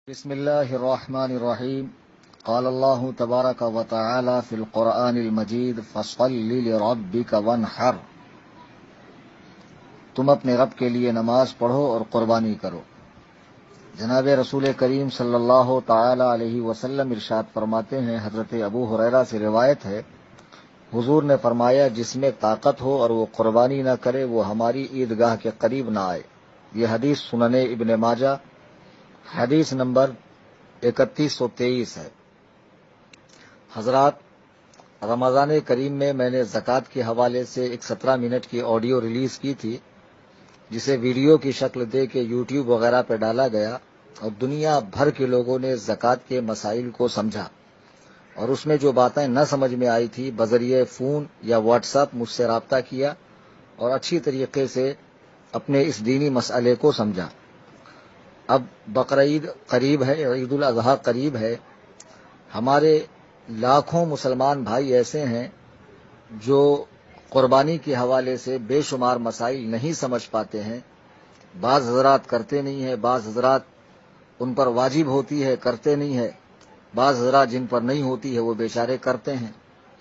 بسم الله الرحمن الرحيم قال الله تبارك وتعالى في القرآن المجيد فصل لربك وانحر تم اپنے رب کے لیے نماز پڑھو اور قربانی کرو۔ جناب رسول کریم صلی اللہ تعالی علیہ وسلم ارشاد فرماتے ہیں، حضرت ابو ہریرہ سے روایت ہے، حضور نے فرمایا جس میں طاقت ہو اور وہ قربانی نہ کرے وہ ہماری عیدگاہ کے قریب نہ آئے۔ یہ حدیث سنن ابن ماجہ حدیث نمبر 3123 ہے۔ حضرات، رمضان کریم میں نے زکوٰۃ کے حوالے سے ایک 17 منٹ کی آڈیو ریلیز کی تھی، جسے ویڈیو کی شکل دے کے یوٹیوب وغیرہ پہ ڈالا گیا اور دنیا بھر کے لوگوں نے زکوٰۃ کے مسائل کو سمجھا، اور اس میں جو باتیں نہ سمجھ میں آئی تھی بذریعہ فون یا واٹس ایپ مجھ سے رابطہ کیا اور اچھی طریقے سے اپنے اس دینی مسئلے کو سمجھا۔ اب بقرعید قریب ہے، عید الاضحیٰ قریب ہے۔ ہمارے لاکھوں مسلمان بھائی ایسے ہیں جو قربانی کے حوالے سے بے شمار مسائل نہیں سمجھ پاتے ہیں۔ بعض حضرات کرتے نہیں ہیں، بعض حضرات ان پر واجب ہوتی ہے کرتے نہیں ہیں، بعض حضرات جن پر نہیں ہوتی ہے وہ بیچارے کرتے ہیں۔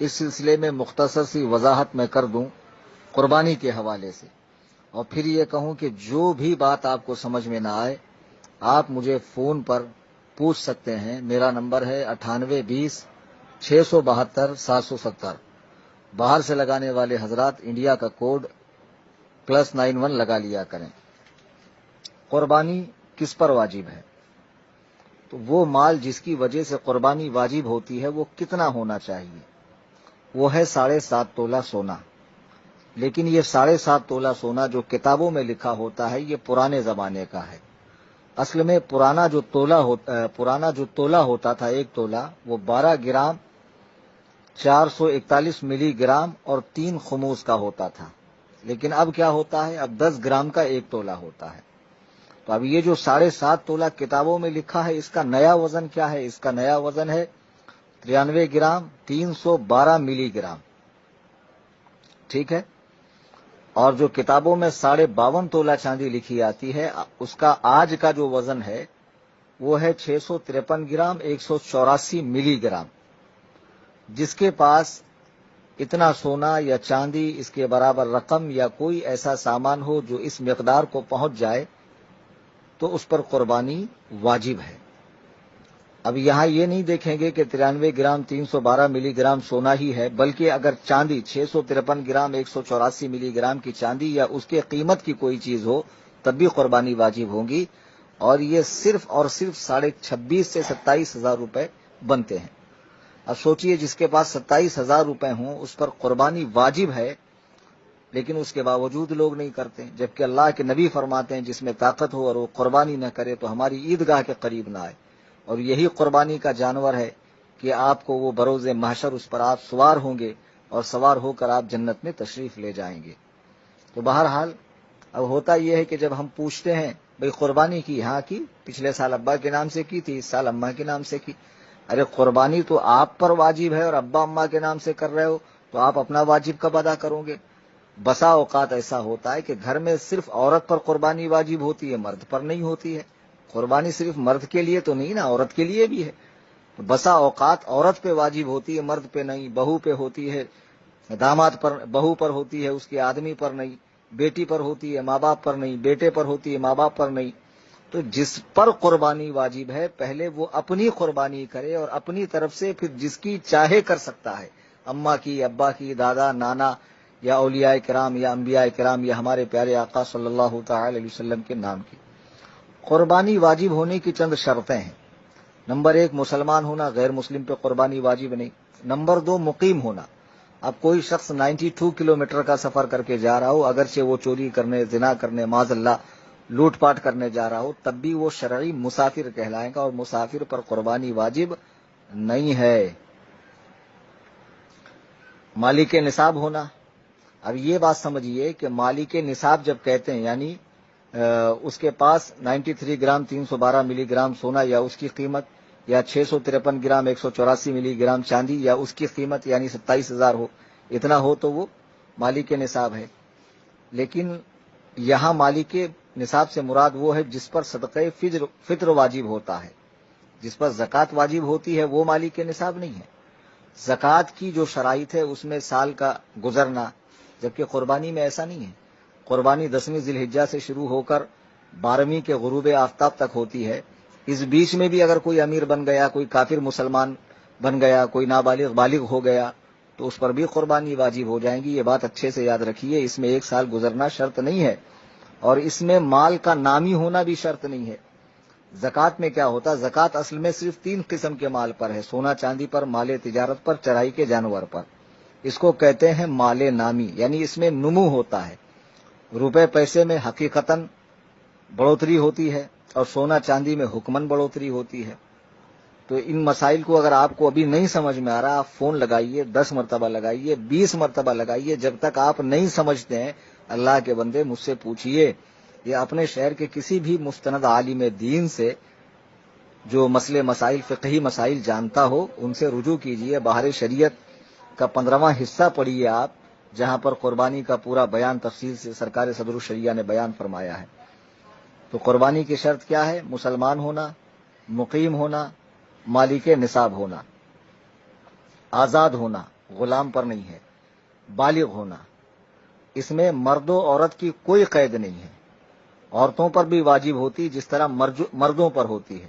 اس سلسلے میں مختصر سی وضاحت میں کر دوں قربانی کے حوالے سے، اور پھر یہ کہوں کہ جو بھی بات آپ کو سمجھ میں نہ آئے آپ مجھے فون پر پوچھ سکتے ہیں۔ میرا نمبر ہے 9820 672 770۔ باہر سے لگانے والے حضرات انڈیا کا کوڈ +91 لگا لیا کریں۔ قربانی کس پر واجب ہے؟ تو وہ مال جس کی وجہ سے قربانی واجب ہوتی ہے وہ کتنا ہونا چاہیے؟ وہ ہے 7.5 تولہ سونا۔ لیکن یہ 7.5 تولہ سونا جو کتابوں میں لکھا ہوتا ہے یہ پرانے زمانے کا ہے۔ اصل میں پرانا جو تولہ ہوتا تھا، 1 تولہ، وہ 12 گرام 441 ملی گرام اور 3 خموس کا ہوتا تھا۔ لیکن اب کیا ہوتا ہے؟ اب 10 گرام کا 1 تولہ ہوتا ہے۔ تو اب یہ جو 7.5 تولہ کتابوں میں لکھا ہے اس کا نیا وزن کیا ہے؟ اس کا نیا وزن ہے 93 گرام 312 ملی گرام، ٹھیک ہے؟ اور جو کتابوں میں 52.5 تولہ چاندی لکھی آتی ہے اس کا آج کا جو وزن ہے وہ ہے 653 گرام 184 ملی گرام۔ جس کے پاس اتنا سونا یا چاندی اس کے برابر رقم یا کوئی ایسا سامان ہو جو اس مقدار کو پہنچ جائے تو اس پر قربانی واجب ہے۔ اب یہاں یہ نہیں دیکھیں گے کہ 93 گرام 312 ملی گرام سونا ہی ہے، بلکہ اگر چاندی 653 گرام 184 ملی گرام کی چاندی یا اس کے قیمت کی کوئی چیز ہو تب بھی قربانی واجب ہوگی، اور یہ صرف اور صرف 26,500 سے 27,000 روپے بنتے ہیں۔ اب سوچئے جس کے پاس 27,000 روپے ہوں اس پر قربانی واجب ہے، لیکن اس کے باوجود لوگ نہیں کرتے، جبکہ اللہ کے نبی فرماتے ہیں جس میں طاقت ہو اور وہ قربانی نہ کرے تو ہماری عیدگاہ کے قریب نہ آئے۔ اور یہی قربانی کا جانور ہے کہ آپ کو وہ بروز محشر اس پر آپ سوار ہوں گے اور سوار ہو کر آپ جنت میں تشریف لے جائیں گے۔ تو بہرحال اب ہوتا یہ ہے کہ جب ہم پوچھتے ہیں بھئی قربانی کی؟ ہاں کی، پچھلے سال ابا کے نام سے کی تھی، اس سال اماں کے نام سے کی۔ ارے قربانی تو آپ پر واجب ہے اور ابا اماں کے نام سے کر رہے ہو تو آپ اپنا واجب کب ادا کرو گے؟ بسا اوقات ایسا ہوتا ہے کہ گھر میں صرف عورت پر قربانی واجب ہوتی ہے، مرد پر نہیں ہوتی ہے۔ قربانی صرف مرد کے لیے تو نہیں نا، عورت کے لیے بھی ہے۔ بسا اوقات عورت پہ واجب ہوتی ہے، مرد پہ نہیں، بہو پہ ہوتی ہے، داماد پر، بہو پر ہوتی ہے، اس کے آدمی پر نہیں، بیٹی پر ہوتی ہے، ماں باپ پر نہیں، بیٹے پر ہوتی ہے، ماں باپ پر نہیں۔ تو جس پر قربانی واجب ہے پہلے وہ اپنی قربانی کرے اور اپنی طرف سے پھر جس کی چاہے کر سکتا ہے، اماں کی، ابا کی، دادا، نانا، یا اولیاء کرام یا انبیاء کرام یا ہمارے پیارے آقا صلی اللہ تعالی علیہ وسلم کے نام کی۔ قربانی واجب ہونے کی چند شرطیں ہیں۔ نمبر 1 مسلمان ہونا، غیر مسلم پہ قربانی واجب نہیں۔ نمبر 2 مقیم ہونا۔ اب کوئی شخص 92 کلومیٹر کا سفر کر کے جا رہا ہو، اگرچہ وہ چوری کرنے، زنا کرنے، معاذ اللہ لوٹ پاٹ کرنے جا رہا ہو، تب بھی وہ شرعی مسافر کہلائے گا اور مسافر پر قربانی واجب نہیں ہے۔ مالک نصاب ہونا۔ اب یہ بات سمجھیے کہ مالک نصاب جب کہتے ہیں یعنی اس کے پاس 93 گرام 312 ملی گرام سونا یا اس کی قیمت، یا 653 گرام 184 ملی گرام چاندی یا اس کی قیمت یعنی 27,000 ہو، اتنا ہو تو وہ مالک نصاب ہے۔ لیکن یہاں مالک نصاب سے مراد وہ ہے جس پر صدقہ فطر واجب ہوتا ہے۔ جس پر زکوٰۃ واجب ہوتی ہے وہ مالک کے نصاب نہیں ہے. زکوٰۃ کی جو شرائط ہے اس میں سال کا گزرنا، جبکہ قربانی میں ایسا نہیں ہے. قربانی 10ویں ذی الحجہ سے شروع ہو کر 12ویں کے غروب آفتاب تک ہوتی ہے. اس بیچ میں بھی اگر کوئی امیر بن گیا، کوئی کافر مسلمان بن گیا، کوئی نابالغ بالغ ہو گیا تو اس پر بھی قربانی واجب ہو جائیں گی. یہ بات اچھے سے یاد رکھیے. اس میں 1 سال گزرنا شرط نہیں ہے، اور اس میں مال کا نامی ہونا بھی شرط نہیں ہے. زکوٰۃ میں کیا ہوتا ہے؟ زکوٰۃ اصل میں صرف 3 قسم کے مال پر ہے: سونا چاندی پر، مال تجارت پر، چرائی کے جانور پر. اس کو کہتے ہیں مال نامی، یعنی اس میں نمو ہوتا ہے. روپے پیسے میں حقیقتاً بڑھوتری ہوتی ہے، اور سونا چاندی میں حکماً بڑھوتری ہوتی ہے. تو ان مسائل کو اگر آپ کو ابھی نہیں سمجھ میں آ رہا، آپ فون لگائیے، 10 مرتبہ لگائیے، 20 مرتبہ لگائیے. جب تک آپ نہیں سمجھتے ہیں، اللہ کے بندے مجھ سے پوچھیے، یا اپنے شہر کے کسی بھی مستند عالم دین سے جو مسئلے مسائل فقہی مسائل جانتا ہو، ان سے رجوع کیجیے. بہار شریعت کا 15واں حصہ پڑھیے آپ، جہاں پر قربانی کا پورا بیان تفصیل سے سرکار صدر الشریعہ نے بیان فرمایا ہے. تو قربانی کی شرط کیا ہے؟ مسلمان ہونا، مقیم ہونا، مالک نصاب ہونا، آزاد ہونا، غلام پر نہیں ہے، بالغ ہونا. اس میں مرد و عورت کی کوئی قید نہیں ہے. عورتوں پر بھی واجب ہوتی جس طرح مردوں پر ہوتی ہے.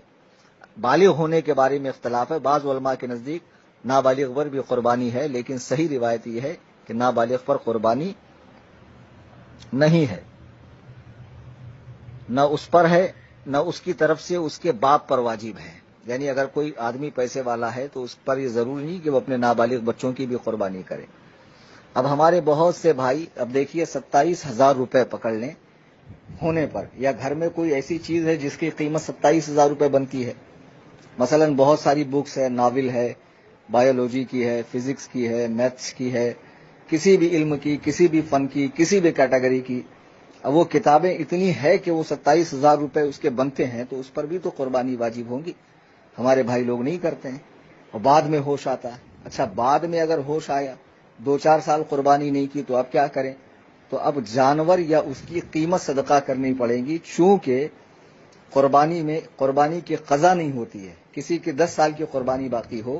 بالغ ہونے کے بارے میں اختلاف ہے. بعض علماء کے نزدیک نابالغ پر بھی قربانی ہے، لیکن صحیح روایت یہ ہے کہ نابالغ پر قربانی نہیں ہے. نہ اس پر ہے، نہ اس کی طرف سے اس کے باپ پر واجب ہے. یعنی اگر کوئی آدمی پیسے والا ہے تو اس پر یہ ضروری نہیں کہ وہ اپنے نابالغ بچوں کی بھی قربانی کرے. اب ہمارے بہت سے بھائی، اب دیکھیے 27,000 روپے پکڑ لیں ہونے پر، یا گھر میں کوئی ایسی چیز ہے جس کی قیمت 27,000 روپے بنتی ہے. مثلا بہت ساری بکس ہے، ناول ہے، بایولوجی کی ہے، فزکس کی ہے، میتھس کی ہے، کسی بھی علم کی، کسی بھی فن کی، کسی بھی کیٹیگری کی. اب وہ کتابیں اتنی ہے کہ وہ 27,000 روپے اس کے بنتے ہیں، تو اس پر بھی تو قربانی واجب ہوں گی. ہمارے بھائی لوگ نہیں کرتے ہیں، اور بعد میں ہوش آتا ہے. اچھا، بعد میں اگر ہوش آیا، 2-4 سال قربانی نہیں کی، تو اب کیا کریں؟ تو اب جانور یا اس کی قیمت صدقہ کرنی پڑے گی، چونکہ قربانی میں قربانی کی قضا نہیں ہوتی ہے. کسی کی 10 سال کی قربانی باقی ہو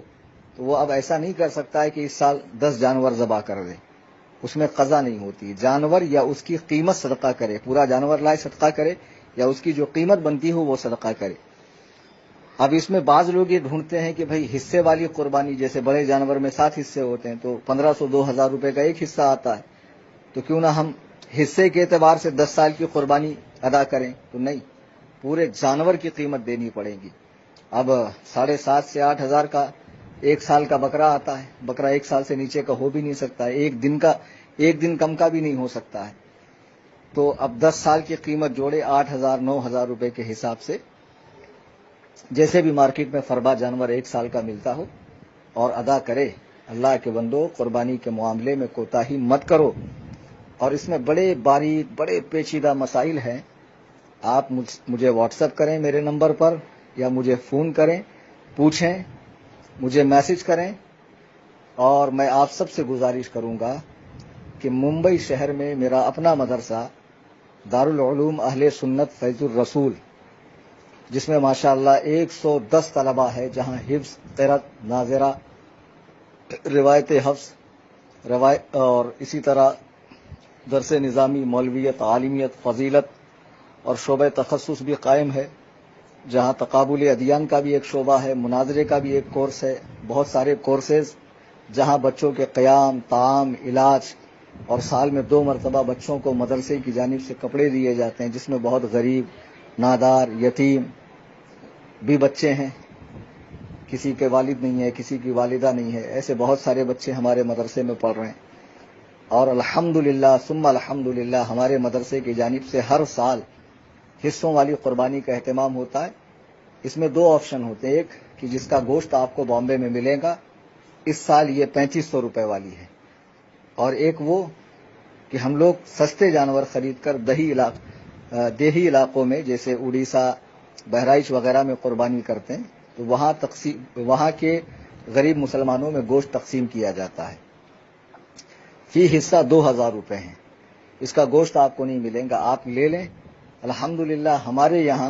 تو وہ اب ایسا نہیں کر سکتا ہے کہ اس سال 10 جانور ذبح کر دے. اس میں قضا نہیں ہوتی. جانور یا اس کی قیمت صدقہ کرے، پورا جانور لائے صدقہ کرے، یا اس کی جو قیمت بنتی ہو وہ صدقہ کرے. اب اس میں بعض لوگ یہ ڈھونڈتے ہیں کہ بھئی حصے والی قربانی، جیسے بڑے جانور میں 7 حصے ہوتے ہیں تو 1,500-2,000 روپے کا ایک حصہ آتا ہے، تو کیوں نہ ہم حصے کے اعتبار سے 10 سال کی قربانی ادا کریں. تو نہیں، پورے جانور کی قیمت دینی پڑے گی. اب 7,500 سے 8,000 کا 1 سال کا بکرا آتا ہے. بکرا 1 سال سے نیچے کا ہو بھی نہیں سکتا ہے، ایک دن کم کا بھی نہیں ہو سکتا ہے. تو اب 10 سال کی قیمت جوڑے 8,000-9,000 روپے کے حساب سے، جیسے بھی مارکیٹ میں فربا جانور 1 سال کا ملتا ہو، اور ادا کرے. اللہ کے بندو، قربانی کے معاملے میں کوتاہی مت کرو. اور اس میں بڑے باریک، بڑے پیچیدہ مسائل ہیں. آپ مجھے واٹس ایپ کریں میرے نمبر پر، یا مجھے فون کریں، پوچھیں، مجھے میسج کریں. اور میں آپ سب سے گزارش کروں گا کہ ممبئی شہر میں میرا اپنا مدرسہ دارالعلوم اہل سنت فیض الرسول، جس میں ماشاءاللہ 110 طلبہ ہے، جہاں حفظ، قرأت، ناظرہ، روایت حفظ، اور اسی طرح درس نظامی، مولویت، عالمیت، فضیلت اور شعبہ تخصص بھی قائم ہے، جہاں تقابل ادیان کا بھی ایک شعبہ ہے، مناظرے کا بھی ایک کورس ہے. بہت سارے کورسز جہاں بچوں کے قیام، طعام، علاج، اور سال میں 2 مرتبہ بچوں کو مدرسے کی جانب سے کپڑے دیے جاتے ہیں، جس میں بہت غریب، نادار، یتیم بھی بچے ہیں. کسی کے والد نہیں ہے، کسی کی والدہ نہیں ہے، ایسے بہت سارے بچے ہمارے مدرسے میں پڑھ رہے ہیں. اور الحمدللہ ثم الحمدللہ ہمارے مدرسے کی جانب سے ہر سال حصوں والی قربانی کا اہتمام ہوتا ہے. اس میں 2 آپشن ہوتے ہیں، ایک کہ جس کا گوشت آپ کو بامبے میں ملے گا، اس سال یہ 3500 روپے والی ہے، اور ایک وہ کہ ہم لوگ سستے جانور خرید کر دیہی علاقوں میں، جیسے اڑیسہ، بہرائچ وغیرہ میں قربانی کرتے ہیں، تو وہاں کے غریب مسلمانوں میں گوشت تقسیم کیا جاتا ہے. فی حصہ 2,000 روپے ہیں. اس کا گوشت آپ کو نہیں ملے گا، آپ لے لیں. الحمدللہ ہمارے یہاں